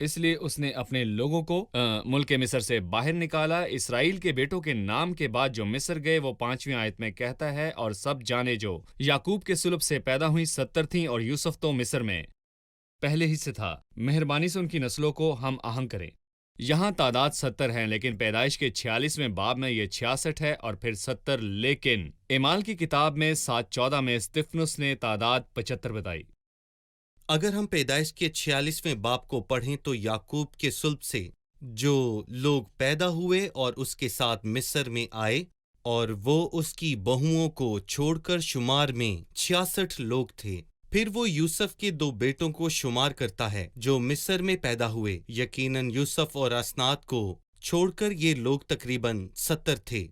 اس لیے اس نے اپنے لوگوں کو ملک مصر سے باہر نکالا۔ اسرائیل کے بیٹوں کے نام کے بعد جو مصر گئے وہ 5ویں آیت میں کہتا ہے، اور سب جانے جو یعقوب کے صلب سے پیدا ہوئی 70 تھیں، اور یوسف تو مصر میں پہلے ہی سے تھا، مہربانی سے ان کی نسلوں کو ہم آہنگ کریں۔ یہاں تعداد 70 ہے، لیکن پیدائش کے 46ویں باب میں یہ 66 ہے اور پھر 70، لیکن اعمال کی کتاب میں 7:14 میں استفنس نے تعداد 75 بتائی۔ اگر ہم پیدائش کے 46ویں باب کو پڑھیں تو یعقوب کے صلب سے جو لوگ پیدا ہوئے اور اس کے ساتھ مصر میں آئے، اور وہ اس کی بہوؤں کو چھوڑ کر شمار میں 66 لوگ تھے۔ پھر وہ یوسف کے 2 بیٹوں کو شمار کرتا ہے جو مصر میں پیدا ہوئے، یقیناً یوسف اور اسنات کو چھوڑ کر یہ لوگ تقریباً 70 تھے۔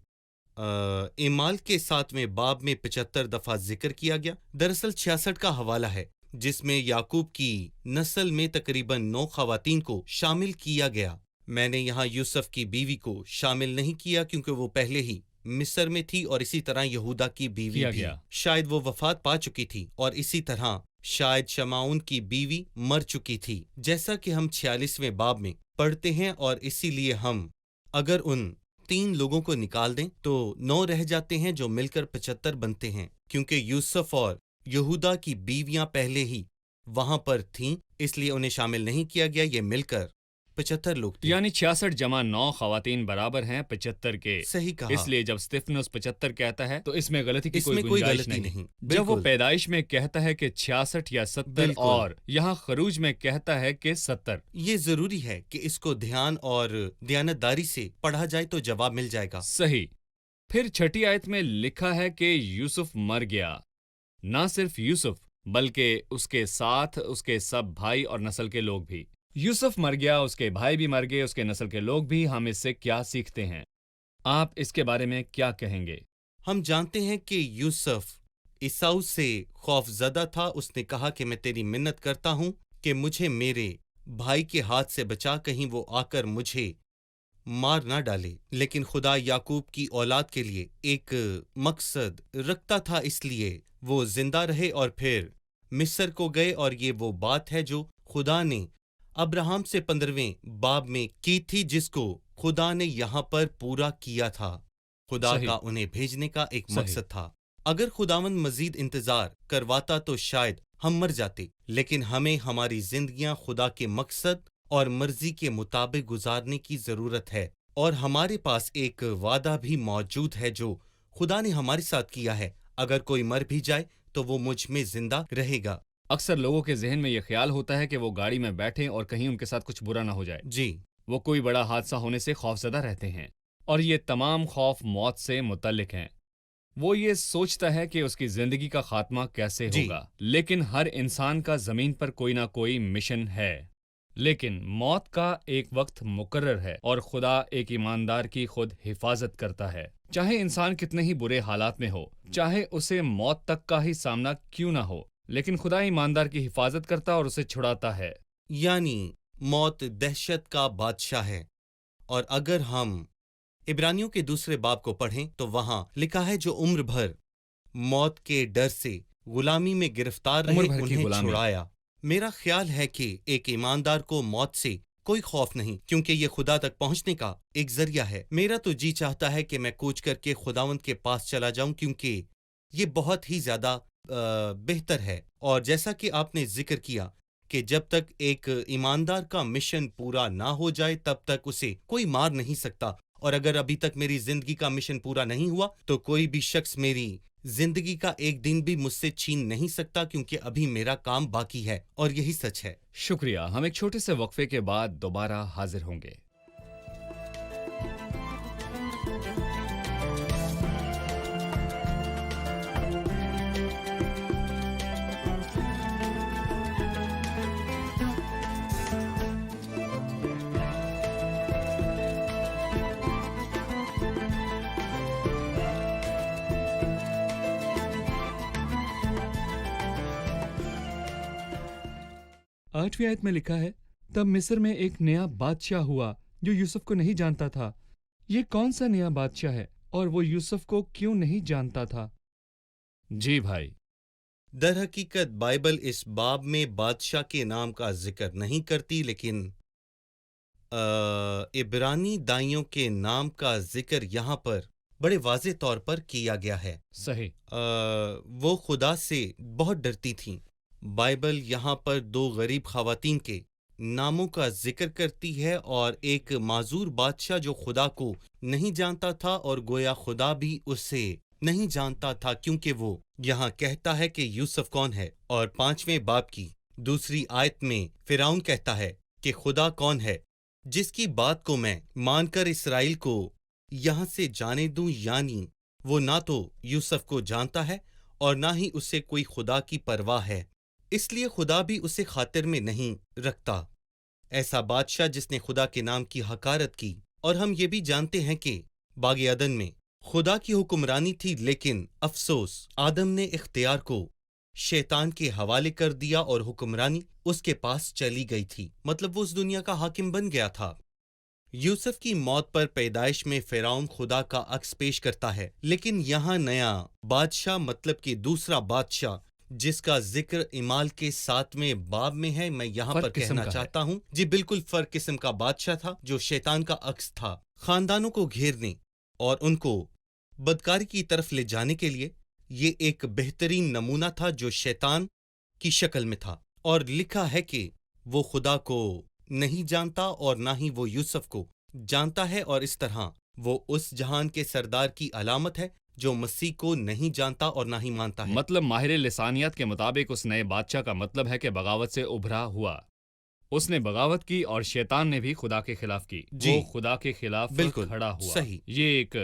اعمال کے 7ویں باب میں 75 دفعہ ذکر کیا گیا، دراصل 66 کا حوالہ ہے جس میں یعقوب کی نسل میں تقریباً 9 خواتین کو شامل کیا گیا۔ میں نے یہاں یوسف کی بیوی کو شامل نہیں کیا کیونکہ وہ پہلے ہی مصر میں تھی، اور اسی طرح یہودا کی بیوی کیا بھی گیا۔ شاید وہ وفات پا چکی تھی، اور اسی طرح شاید شمعون کی بیوی مر چکی تھی، جیسا کہ ہم 46ویں باب میں پڑھتے ہیں، اور اسی لیے ہم اگر ان 3 لوگوں کو نکال دیں تو 9 رہ جاتے ہیں جو مل کر 75 بنتے ہیں، کیونکہ یوسف اور یہودا کی بیویاں پہلے ہی وہاں پر تھیں، اس لیے انہیں شامل نہیں کیا گیا۔ یہ مل کر 75 لوگ تھے۔ یعنی 66 جمع 9 خواتین برابر ہیں 75 کے۔ صحیح کہا۔ اس لیے جب استفنس 75 کہتا ہے تو اس میں غلطی کی اس کوئی میں کوئی گنجائش غلطی نہیں۔ جب وہ بالکل۔ پیدائش میں کہتا ہے کہ 66 یا 70 بالکل۔ اور یہاں خروج میں کہتا ہے کہ 70، یہ ضروری ہے کہ اس کو دھیان اور دیانتداری سے پڑھا جائے تو جواب مل جائے گا۔ صحیح۔ پھر 6 آیت میں لکھا ہے کہ یوسف مر گیا۔ نہ صرف یوسف بلکہ اس کے ساتھ اس کے سب بھائی اور نسل کے لوگ بھی۔ یوسف مر گیا، اس کے بھائی بھی مر گئے، اس کے نسل کے لوگ بھی۔ ہم اس سے کیا سیکھتے ہیں؟ آپ اس کے بارے میں کیا کہیں گے؟ ہم جانتے ہیں کہ یوسف عیساؤ سے خوف زدہ تھا۔ اس نے کہا کہ میں تیری منت کرتا ہوں کہ مجھے میرے بھائی کے ہاتھ سے بچا، کہیں وہ آ کر مجھے مار نہ ڈالے۔ لیکن خدا یعقوب کی اولاد کے لیے ایک مقصد رکھتا تھا، اس لیے وہ زندہ رہے اور پھر مصر کو گئے، اور یہ وہ بات ہے جو خدا نے ابراہم سے 15ویں باب میں کی تھی، جس کو خدا نے یہاں پر پورا کیا تھا۔ خدا صحیح۔ کا انہیں بھیجنے کا ایک صحیح۔ مقصد تھا۔ اگر خداوند مزید انتظار کرواتا تو شاید ہم مر جاتے، لیکن ہمیں ہماری زندگیاں خدا کے مقصد اور مرضی کے مطابق گزارنے کی ضرورت ہے، اور ہمارے پاس ایک وعدہ بھی موجود ہے جو خدا نے ہمارے ساتھ کیا ہے۔ اگر کوئی مر بھی جائے تو وہ مجھ میں زندہ رہے گا۔ اکثر لوگوں کے ذہن میں یہ خیال ہوتا ہے کہ وہ گاڑی میں بیٹھیں اور کہیں ان کے ساتھ کچھ برا نہ ہو جائے۔ جی۔ وہ کوئی بڑا حادثہ ہونے سے خوفزدہ رہتے ہیں، اور یہ تمام خوف موت سے متعلق ہیں۔ وہ یہ سوچتا ہے کہ اس کی زندگی کا خاتمہ کیسے جی۔ ہوگا، لیکن ہر انسان کا زمین پر کوئی نہ کوئی مشن ہے۔ لیکن موت کا ایک وقت مقرر ہے، اور خدا ایک ایماندار کی خود حفاظت کرتا ہے، چاہے انسان کتنے ہی برے حالات میں ہو، چاہے اسے موت تک کا ہی سامنا کیوں نہ ہو، لیکن خدا ایماندار کی حفاظت کرتا اور اسے چھڑاتا ہے۔ یعنی موت دہشت کا بادشاہ ہے، اور اگر ہم عبرانیوں کے 2 باب کو پڑھیں تو وہاں لکھا ہے جو عمر بھر موت کے ڈر سے غلامی میں گرفتار رہے، عمر بھر کی انہیں غلامی۔ چھڑایا۔ میرا خیال ہے کہ ایک ایماندار کو موت سے کوئی خوف نہیں، کیونکہ یہ خدا تک پہنچنے کا ایک ذریعہ ہے۔ میرا تو جی چاہتا ہے کہ میں کوچ کر کے خداوند کے پاس چلا جاؤں، کیونکہ یہ بہت ہی زیادہ بہتر ہے۔ اور جیسا کہ آپ نے ذکر کیا کہ جب تک ایک ایماندار کا مشن پورا نہ ہو جائے تب تک اسے کوئی مار نہیں سکتا، اور اگر ابھی تک میری زندگی کا مشن پورا نہیں ہوا تو کوئی بھی شخص میری زندگی کا ایک دن بھی مجھ سے چھین نہیں سکتا، کیونکہ ابھی میرا کام باقی ہے، اور یہی سچ ہے۔ شکریہ۔ ہم ایک چھوٹے سے وقفے کے بعد دوبارہ حاضر ہوں گے۔ 8ویں آیت میں لکھا ہے، تب مصر میں ایک نیا بادشاہ ہوا جو یوسف کو نہیں جانتا تھا۔ یہ کون سا نیا بادشاہ ہے اور وہ یوسف کو کیوں نہیں جانتا تھا؟ جی بھائی۔ در حقیقت بائبل اس باب میں بادشاہ کے نام کا ذکر نہیں کرتی، لیکن عبرانی دائیوں کے نام کا ذکر یہاں پر بڑے واضح طور پر کیا گیا ہے۔ صحیح۔ وہ خدا سے بہت ڈرتی تھیں۔ بائبل یہاں پر 2 غریب خواتین کے ناموں کا ذکر کرتی ہے اور ایک معذور بادشاہ جو خدا کو نہیں جانتا تھا اور گویا خدا بھی اسے نہیں جانتا تھا، کیونکہ وہ یہاں کہتا ہے کہ یوسف کون ہے، اور 5ویں باب کی 2 آیت میں فرعون کہتا ہے کہ خدا کون ہے جس کی بات کو میں مان کر اسرائیل کو یہاں سے جانے دوں، یعنی وہ نہ تو یوسف کو جانتا ہے اور نہ ہی اسے کوئی خدا کی پرواہ ہے، اس لیے خدا بھی اسے خاطر میں نہیں رکھتا۔ ایسا بادشاہ جس نے خدا کے نام کی حقارت کی۔ اور ہم یہ بھی جانتے ہیں کہ باغ عدن میں خدا کی حکمرانی تھی، لیکن افسوس آدم نے اختیار کو شیطان کے حوالے کر دیا اور حکمرانی اس کے پاس چلی گئی تھی، مطلب وہ اس دنیا کا حاکم بن گیا تھا۔ یوسف کی موت پر پیدائش میں فرعون خدا کا عکس پیش کرتا ہے، لیکن یہاں نیا بادشاہ مطلب کہ دوسرا بادشاہ جس کا ذکر امال کے 7ویں باب میں ہے، میں یہاں پر کہنا چاہتا ہوں جی بالکل فرق قسم کا بادشاہ تھا جو شیطان کا عکس تھا، خاندانوں کو گھیرنے اور ان کو بدکاری کی طرف لے جانے کے لیے۔ یہ ایک بہترین نمونہ تھا جو شیطان کی شکل میں تھا، اور لکھا ہے کہ وہ خدا کو نہیں جانتا اور نہ ہی وہ یوسف کو جانتا ہے، اور اس طرح وہ اس جہان کے سردار کی علامت ہے جو مسیح کو نہیں جانتا اور نہ ہی مانتا ہے۔ مطلب ماہر لسانیات کے مطابق اس نئے بادشاہ کا مطلب ہے کہ بغاوت سے ابھرا ہوا۔ اس نے بغاوت کی اور شیطان نے بھی خدا کے خلاف کی، وہ خدا کے خلاف بالکل کھڑا ہوا۔ صحیح۔ یہ ایک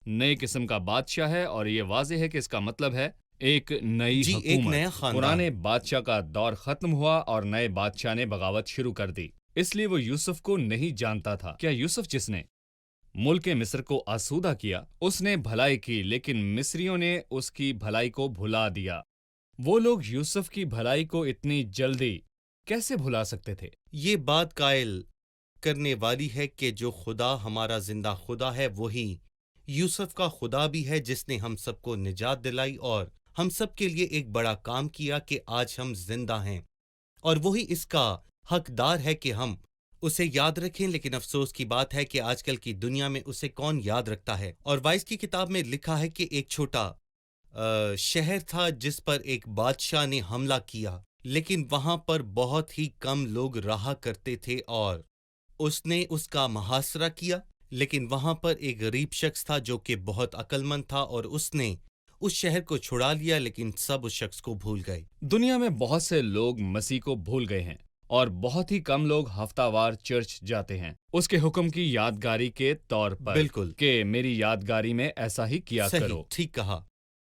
نئے قسم کا بادشاہ ہے، اور یہ واضح ہے کہ اس کا مطلب ہے ایک نئی جی حکومت۔ ایک نیا خاندان۔ پرانے بادشاہ کا دور ختم ہوا اور نئے بادشاہ نے بغاوت شروع کر دی، اس لیے وہ یوسف کو نہیں جانتا تھا۔ کیا یوسف جس نے ملک مصر کو آسودہ کیا، اس نے بھلائی کی، لیکن مصریوں نے اس کی بھلائی کو بھلا دیا۔ وہ لوگ یوسف کی بھلائی کو اتنی جلدی کیسے بھلا سکتے تھے؟ یہ بات قائل کرنے والی ہے کہ جو خدا ہمارا زندہ خدا ہے وہی یوسف کا خدا بھی ہے، جس نے ہم سب کو نجات دلائی اور ہم سب کے لیے ایک بڑا کام کیا کہ آج ہم زندہ ہیں، اور وہی اس کا حقدار ہے کہ ہم اسے یاد رکھیں۔ لیکن افسوس کی بات ہے کہ آج کل کی دنیا میں اسے کون یاد رکھتا ہے۔ اور وائس کی کتاب میں لکھا ہے کہ ایک چھوٹا شہر تھا جس پر ایک بادشاہ نے حملہ کیا، لیکن وہاں پر بہت ہی کم لوگ رہا کرتے تھے اور اس نے اس کا محاصرہ کیا، لیکن وہاں پر ایک غریب شخص تھا جو کہ بہت عقل مند تھا اور اس نے اس شہر کو چھڑا لیا، لیکن سب اس شخص کو بھول گئے۔ دنیا میں بہت سے لوگ مسیح کو بھول گئے ہیں، اور بہت ہی کم لوگ ہفتہ وار چرچ جاتے ہیں اس کے حکم کی یادگاری کے طور پر، بالکل کہ میری یادگاری میں ایسا ہی کیا صحیح، کرو۔ ٹھیک کہا۔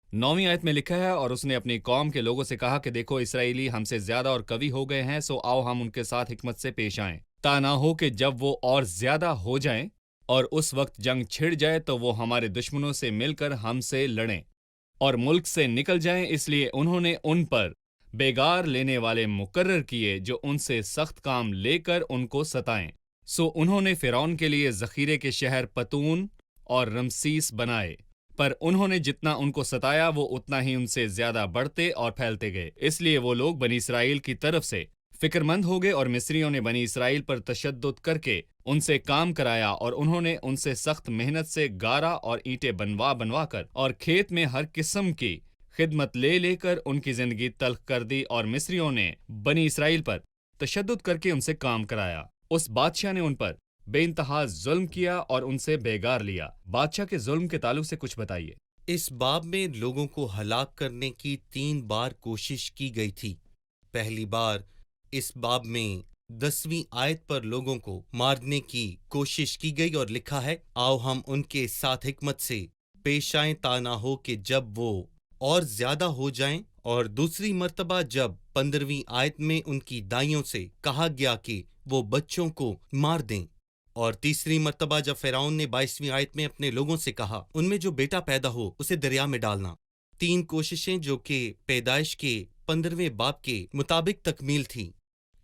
9ویں آیت میں لکھا ہے، اور اس نے اپنی قوم کے لوگوں سے کہا کہ دیکھو اسرائیلی ہم سے زیادہ اور قوی ہو گئے ہیں، سو آؤ ہم ان کے ساتھ حکمت سے پیش آئیں، تا نہ ہو کہ جب وہ اور زیادہ ہو جائیں اور اس وقت جنگ چھڑ جائے تو وہ ہمارے دشمنوں سے مل کر ہم سے لڑیں اور ملک سے نکل جائیں۔ اس لیے انہوں نے ان پر بیگار لینے والے مقرر کیے جو ان سے سخت کام لے کر ان کو ستائیں۔ سو انہوں نے فرعون کے لیے ذخیرے کے شہر پتون اور رمسیس بنائے، پر انہوں نے جتنا ان کو ستایا وہ اتنا ہی ان سے زیادہ بڑھتے اور پھیلتے گئے۔ اس لیے وہ لوگ بنی اسرائیل کی طرف سے فکر مند ہو گئے، اور مصریوں نے بنی اسرائیل پر تشدد کر کے ان سے کام کرایا، اور انہوں نے ان سے سخت محنت سے گارا اور اینٹیں بنوا کر اور کھیت میں ہر قسم کی خدمت لے کر ان کی زندگی تلخ کر دی، اور مصریوں نے بنی اسرائیل پر تشدد کر کے ان سے کام کرایا۔ اس بادشاہ نے ان پر بے انتہا ظلم کیا اور ان سے بیگار لیا۔ بادشاہ کے ظلم کے تعلق سے کچھ بتائیے۔ اس باب میں لوگوں کو ہلاک کرنے کی 3 بار کوشش کی گئی تھی۔ پہلی بار اس باب میں 10ویں آیت پر لوگوں کو مارنے کی کوشش کی گئی اور لکھا ہے، آؤ ہم ان کے ساتھ حکمت سے پیش آئیں تا نہ ہو کہ جب وہ اور زیادہ ہو جائیں۔ اور دوسری مرتبہ جب 15ویں آیت میں ان کی دائیوں سے کہا گیا کہ وہ بچوں کو مار دیں، اور تیسری مرتبہ جب فرعون نے 22ویں آیت میں اپنے لوگوں سے کہا ان میں جو بیٹا پیدا ہو اسے دریا میں ڈالنا۔ 3 کوششیں جو کہ پیدائش کے 15ویں باب کے مطابق تکمیل تھی،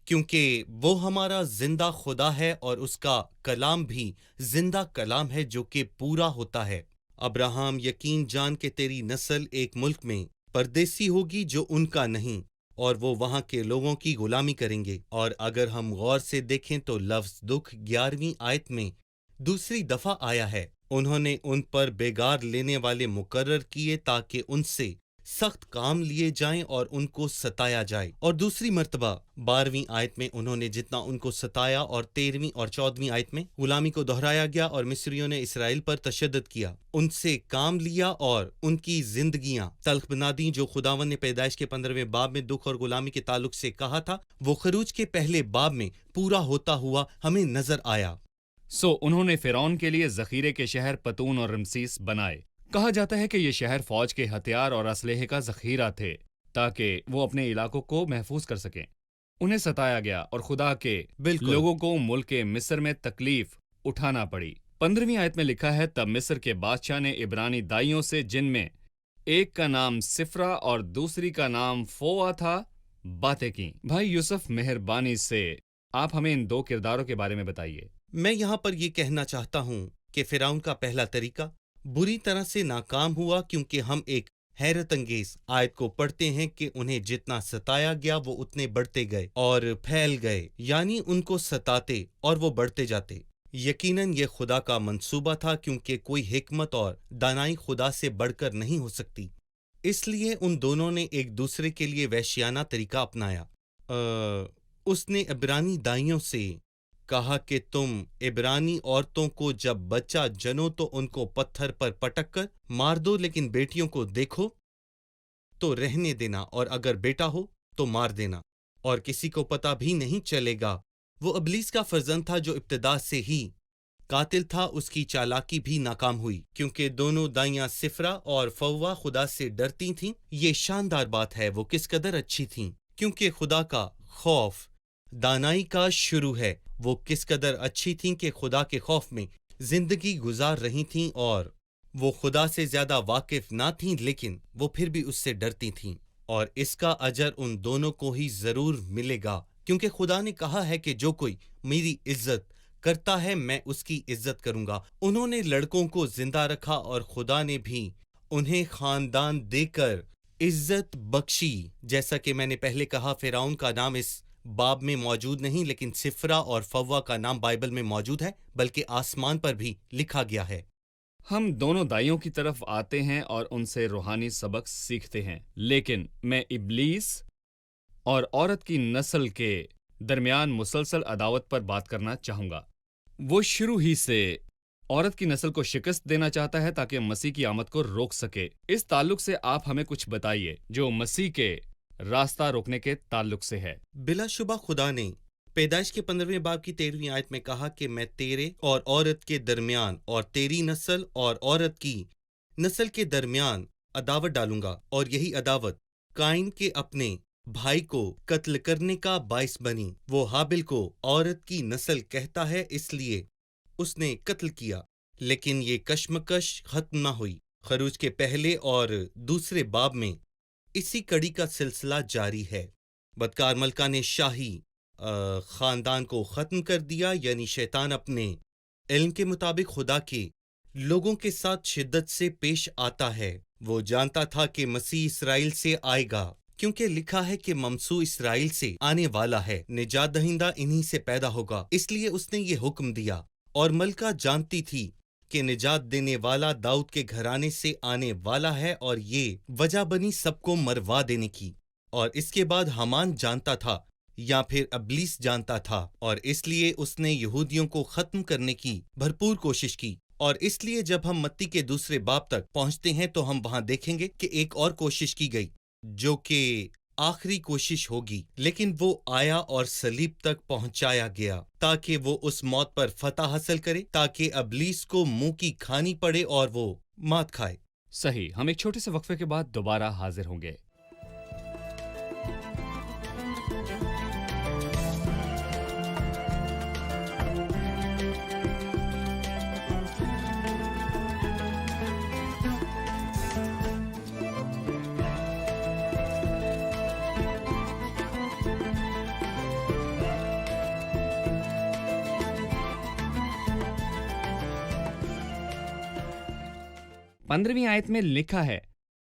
کیونکہ وہ ہمارا زندہ خدا ہے اور اس کا کلام بھی زندہ کلام ہے جو کہ پورا ہوتا ہے۔ ابراہم یقین جان کہ تیری نسل ایک ملک میں پردیسی ہوگی جو ان کا نہیں، اور وہ وہاں کے لوگوں کی غلامی کریں گے۔ اور اگر ہم غور سے دیکھیں تو لفظ دکھ 11ویں آیت میں دوسری دفعہ آیا ہے۔ انہوں نے ان پر بےگار لینے والے مقرر کیے تاکہ ان سے سخت کام لیے جائیں اور ان کو ستایا جائے، اور دوسری مرتبہ 12ویں آیت میں انہوں نے جتنا ان کو ستایا، اور 13ویں اور 14ویں آیت میں غلامی کو دہرایا گیا اور مصریوں نے اسرائیل پر تشدد کیا، ان سے کام لیا اور ان کی زندگیاں تلخ بنا دیں۔ جو خداوند نے پیدائش کے 15ویں باب میں دکھ اور غلامی کے تعلق سے کہا تھا وہ خروج کے پہلے باب میں پورا ہوتا ہوا ہمیں نظر آیا۔ انہوں نے فرعون کے لیے ذخیرے کے شہر پتون اور رمسیس بنائے۔ کہا جاتا ہے کہ یہ شہر فوج کے ہتھیار اور اسلحے کا ذخیرہ تھے تاکہ وہ اپنے علاقوں کو محفوظ کر سکیں۔ انہیں ستایا گیا اور خدا کے بالکل۔ لوگوں کو ملک مصر میں تکلیف اٹھانا پڑی۔ 15ویں آیت میں لکھا ہے، تب مصر کے بادشاہ نے عبرانی دائیوں سے، جن میں ایک کا نام سفرا اور دوسری کا نام فوا تھا، باتیں کیں۔ بھائی یوسف، مہربانی سے آپ ہمیں ان دو کرداروں کے بارے میں بتائیے۔ میں یہاں پر یہ کہنا چاہتا ہوں کہ فرعون کا پہلا طریقہ بری طرح سے ناکام ہوا، کیونکہ ہم ایک حیرت انگیز آیت کو پڑھتے ہیں کہ انہیں جتنا ستایا گیا وہ اتنے بڑھتے گئے اور پھیل گئے، یعنی ان کو ستاتے اور وہ بڑھتے جاتے۔ یقیناً یہ خدا کا منصوبہ تھا، کیونکہ کوئی حکمت اور دانائی خدا سے بڑھ کر نہیں ہو سکتی، اس لیے ان دونوں نے ایک دوسرے کے لیے وحشیانہ طریقہ اپنایا۔ اس نے عبرانی دائیوں سے کہا کہ تم عبرانی عورتوں کو جب بچہ جنو تو ان کو پتھر پر پٹک کر مار دو، لیکن بیٹیوں کو دیکھو تو رہنے دینا، اور اگر بیٹا ہو تو مار دینا، اور کسی کو پتہ بھی نہیں چلے گا۔ وہ ابلیس کا فرزند تھا جو ابتدا سے ہی قاتل تھا، اس کی چالاکی بھی ناکام ہوئی، کیونکہ دونوں دائیاں سفرا اور فوا خدا سے ڈرتی تھیں۔ یہ شاندار بات ہے وہ کس قدر اچھی تھیں، کیونکہ خدا کا خوف دانائی کا شروع ہے۔ وہ کس قدر اچھی تھیں کہ خدا کے خوف میں زندگی گزار رہی تھیں، اور وہ خدا سے زیادہ واقف نہ تھیں، لیکن وہ پھر بھی اس سے ڈرتی تھیں، اور اس کا اجر ان دونوں کو ہی ضرور ملے گا، کیونکہ خدا نے کہا ہے کہ جو کوئی میری عزت کرتا ہے میں اس کی عزت کروں گا۔ انہوں نے لڑکوں کو زندہ رکھا اور خدا نے بھی انہیں خاندان دے کر عزت بخشی۔ جیسا کہ میں نے پہلے کہا، فرعون کا نام اس باب میں موجود نہیں، لیکن سفرا اور فوا کا نام بائبل میں موجود ہے، بلکہ آسمان پر بھی لکھا گیا ہے۔ ہم دونوں دائیوں کی طرف آتے ہیں اور ان سے روحانی سبق سیکھتے ہیں، لیکن میں ابلیس اور عورت کی نسل کے درمیان مسلسل عداوت پر بات کرنا چاہوں گا۔ وہ شروع ہی سے عورت کی نسل کو شکست دینا چاہتا ہے تاکہ مسیح کی آمد کو روک سکے۔ اس تعلق سے آپ ہمیں کچھ بتائیے جو مسیح کے راستہ روکنے کے تعلق سے ہے۔ بلا شبہ خدا نے پیدائش کے 15ویں باب کی 13ویں آیت میں کہا کہ میں تیرے اور عورت کے درمیان اور تیری نسل اور عورت کی نسل کے درمیان عداوت ڈالوں گا، اور یہی عداوت قائن کے اپنے بھائی کو قتل کرنے کا باعث بنی۔ وہ حابل کو عورت کی نسل کہتا ہے، اس لیے اس نے قتل کیا، لیکن یہ کشمکش ختم نہ ہوئی۔ خروج کے پہلے اور دوسرے باب میں اسی کڑی کا سلسلہ جاری ہے۔ بدکار ملکہ نے شاہی خاندان کو ختم کر دیا، یعنی شیطان اپنے علم کے مطابق خدا کے لوگوں کے ساتھ شدت سے پیش آتا ہے۔ وہ جانتا تھا کہ مسیح اسرائیل سے آئے گا، کیونکہ لکھا ہے کہ ممسوح اسرائیل سے آنے والا ہے، نجات دہندہ انہی سے پیدا ہوگا، اس لیے اس نے یہ حکم دیا۔ اور ملکہ جانتی تھی کہ نجات دینے والا داؤد کے گھرانے سے آنے والا ہے، اور یہ وجہ بنی سب کو مروا دینے کی۔ اور اس کے بعد حمان جانتا تھا، یا پھر ابلیس جانتا تھا، اور اس لیے اس نے یہودیوں کو ختم کرنے کی بھرپور کوشش کی۔ اور اس لیے جب ہم متی کے دوسرے باب تک پہنچتے ہیں تو ہم وہاں دیکھیں گے کہ ایک اور کوشش کی گئی، جو کہ آخری کوشش ہوگی، لیکن وہ آیا اور صلیب تک پہنچایا گیا تاکہ وہ اس موت پر فتح حاصل کرے، تاکہ ابلیس کو منہ کی کھانی پڑے اور وہ مات کھائے۔ صحیح، ہم ایک چھوٹے سے وقفے کے بعد دوبارہ حاضر ہوں گے۔ پندرہویں آیت میں لکھا ہے،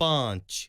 5